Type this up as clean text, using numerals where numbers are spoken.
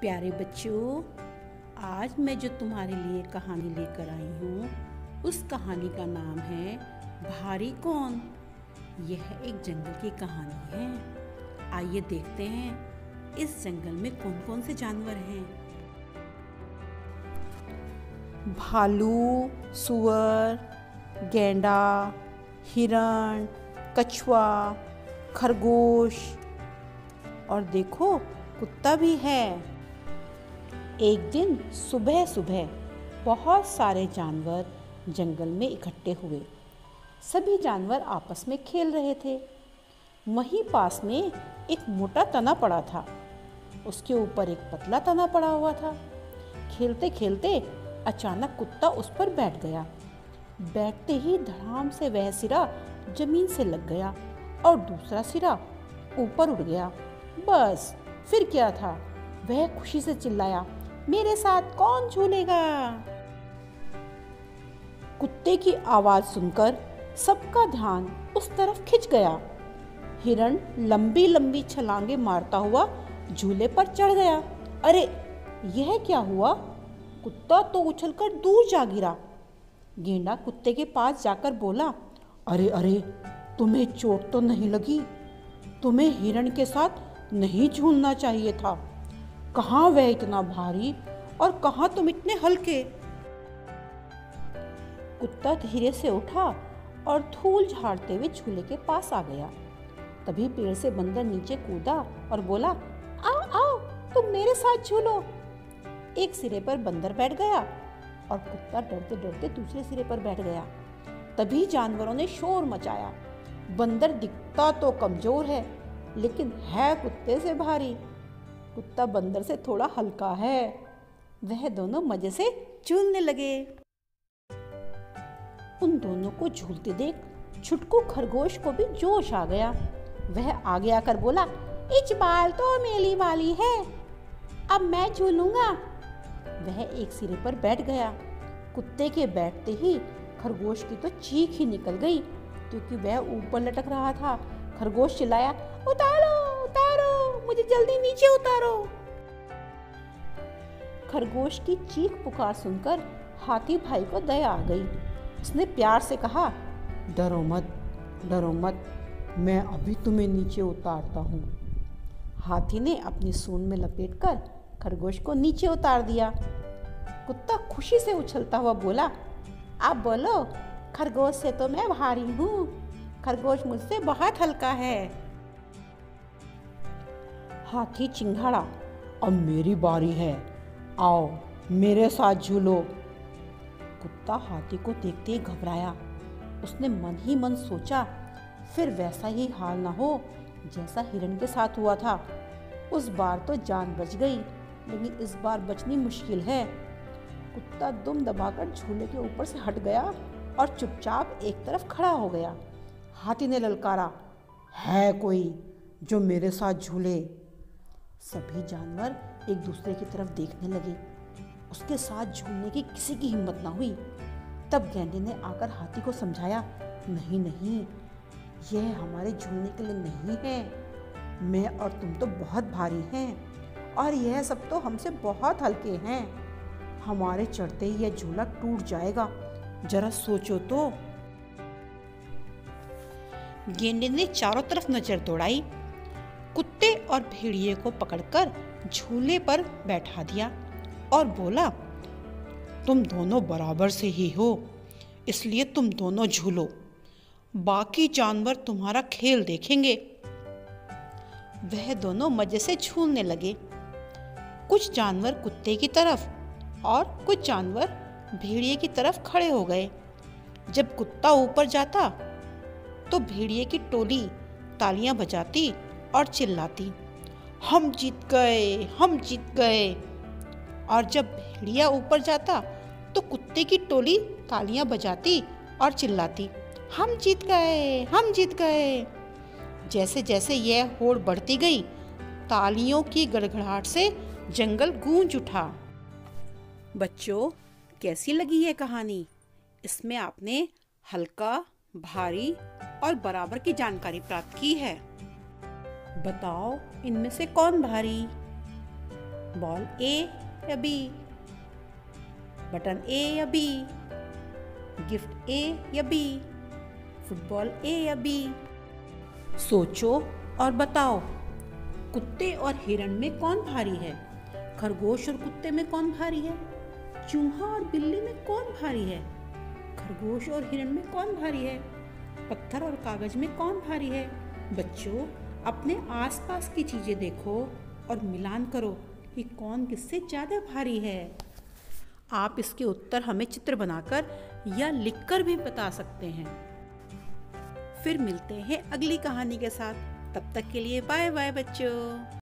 प्यारे बच्चों, आज मैं जो तुम्हारे लिए कहानी लेकर आई हूँ उस कहानी का नाम है भारी कौन। यह एक जंगल की कहानी है। आइए देखते हैं इस जंगल में कौन कौन से जानवर हैं। भालू, सुअर, गैंडा, हिरण, कछुआ, खरगोश और देखो कुत्ता भी है। एक दिन सुबह सुबह बहुत सारे जानवर जंगल में इकट्ठे हुए। सभी जानवर आपस में खेल रहे थे। वहीं पास में एक मोटा तना पड़ा था, उसके ऊपर एक पतला तना पड़ा हुआ था। खेलते खेलते अचानक कुत्ता उस पर बैठ गया। बैठते ही धड़ाम से वह सिरा जमीन से लग गया और दूसरा सिरा ऊपर उड़ गया। बस फिर क्या था, वह खुशी से चिल्लाया, मेरे साथ कौन झूलेगा। कुत्ते की आवाज सुनकर सबका ध्यान उस तरफ खिंच गया। हिरण लंबी लंबी छलांगे मारता हुआ झूले पर चढ़ गया। अरे यह क्या हुआ, कुत्ता तो उछलकर दूर जा गिरा। गेंडा कुत्ते के पास जाकर बोला, अरे अरे, तुम्हें चोट तो नहीं लगी? तुम्हें हिरण के साथ नहीं झूलना चाहिए था। कहाँ वह इतना भारी और कहाँ तुम इतने हल्के। कुत्ता धीरे से उठा और धूल झाड़ते हुए झूले के पास आ गया। तभी पेड़ से बंदर नीचे कूदा और बोला, आओ आओ, तुम मेरे साथ झूलो। एक सिरे पर बंदर बैठ गया और कुत्ता डरते डरते दूसरे सिरे पर बैठ गया। तभी जानवरों ने शोर मचाया, बंदर दिखता तो कमजोर है लेकिन है कुत्ते से भारी। कुत्ता बंदर से थोड़ा हल्का है। वह दोनों मजे से झूलने लगे। उन दोनों को झूलते देख छुटकू खरगोश को भी जोश आ गया। वह आगे आकर बोला, इस बार तो मेरी बारी है, अब मैं झूलूंगा। वह एक सिरे पर बैठ गया। कुत्ते के बैठते ही खरगोश की तो चीख ही निकल गई क्योंकि वह ऊपर लटक रहा था। खरगोश चिल्लाया, उतारो उतारो, मुझे जल्दी नीचे उतारो। खरगोश की चीख पुकार सुनकर हाथी भाई को दया आ गई। उसने प्यार से कहा, डरो मत, मैं अभी तुम्हें नीचे उतारता हूँ। हाथी ने अपनी सूंड में लपेटकर खरगोश को नीचे उतार दिया। कुत्ता खुशी से उछलता हुआ बोला, आप बोलो, खरगोश से तो मैं भारी हूँ, खरगोश मुझसे बहुत हल्का है। हाथी चिंघाड़ा, अब मेरी बारी है, आओ मेरे साथ झूलो। कुत्ता हाथी को देखते ही घबराया। उसने मन ही मन सोचा, फिर वैसा ही हाल ना हो जैसा हिरण के साथ हुआ था। उस बार तो जान बच गई लेकिन इस बार बचनी मुश्किल है। कुत्ता दुम दबाकर झूले के ऊपर से हट गया और चुपचाप एक तरफ खड़ा हो गया। हाथी ने ललकारा, है कोई जो मेरे साथ झूले? सभी जानवर एक दूसरे की तरफ देखने लगे। उसके साथ झूलने की किसी की हिम्मत ना हुई। तब गैंडे ने आकर हाथी को समझाया, नहीं नहीं, यह हमारे झूलने के लिए नहीं है। मैं और तुम तो बहुत भारी हैं और यह सब तो हमसे बहुत हल्के हैं। हमारे चढ़ते ही यह झूला टूट जाएगा, जरा सोचो तो। गेंडे ने चारों तरफ नजर दौड़ाई। कुत्ते और भेड़िए को पकड़कर झूले पर बैठा दिया और बोला, तुम दोनों बराबर से ही हो, इसलिए तुम दोनों झूलो, बाकी जानवर तुम्हारा खेल देखेंगे। वह दोनों मजे से झूलने लगे। कुछ जानवर कुत्ते की तरफ और कुछ जानवर भेड़िए की तरफ खड़े हो गए। जब कुत्ता ऊपर जाता तो भेड़िए की टोली तालियां बजाती और चिल्लाती, हम जीत गए, हम जीत गए। और जब भेड़िया ऊपर जाता तो कुत्ते की टोली तालियां बजाती और चिल्लाती, हम जीत गए, हम जीत गए। जैसे जैसे यह होड़ बढ़ती गई, तालियों की गड़गड़ाहट से जंगल गूंज उठा। बच्चों, कैसी लगी यह कहानी? इसमें आपने हल्का, भारी और बराबर की जानकारी प्राप्त की है। बताओ, इनमें से कौन भारी? बॉल ए या बी, बटन ए या बी, गिफ्ट ए या बी, फुटबॉल ए या बी। सोचो और बताओ, कुत्ते और हिरण में कौन भारी है? खरगोश और कुत्ते में कौन भारी है? चूहा और बिल्ली में कौन भारी है? खरगोश और हिरण में कौन भारी है? पत्थर और कागज में कौन भारी है? बच्चों, अपने आसपास की चीजें देखो और मिलान करो कि कौन किससे ज्यादा भारी है। आप इसके उत्तर हमें चित्र बनाकर या लिखकर भी बता सकते हैं। फिर मिलते हैं अगली कहानी के साथ। तब तक के लिए बाय बाय बच्चों।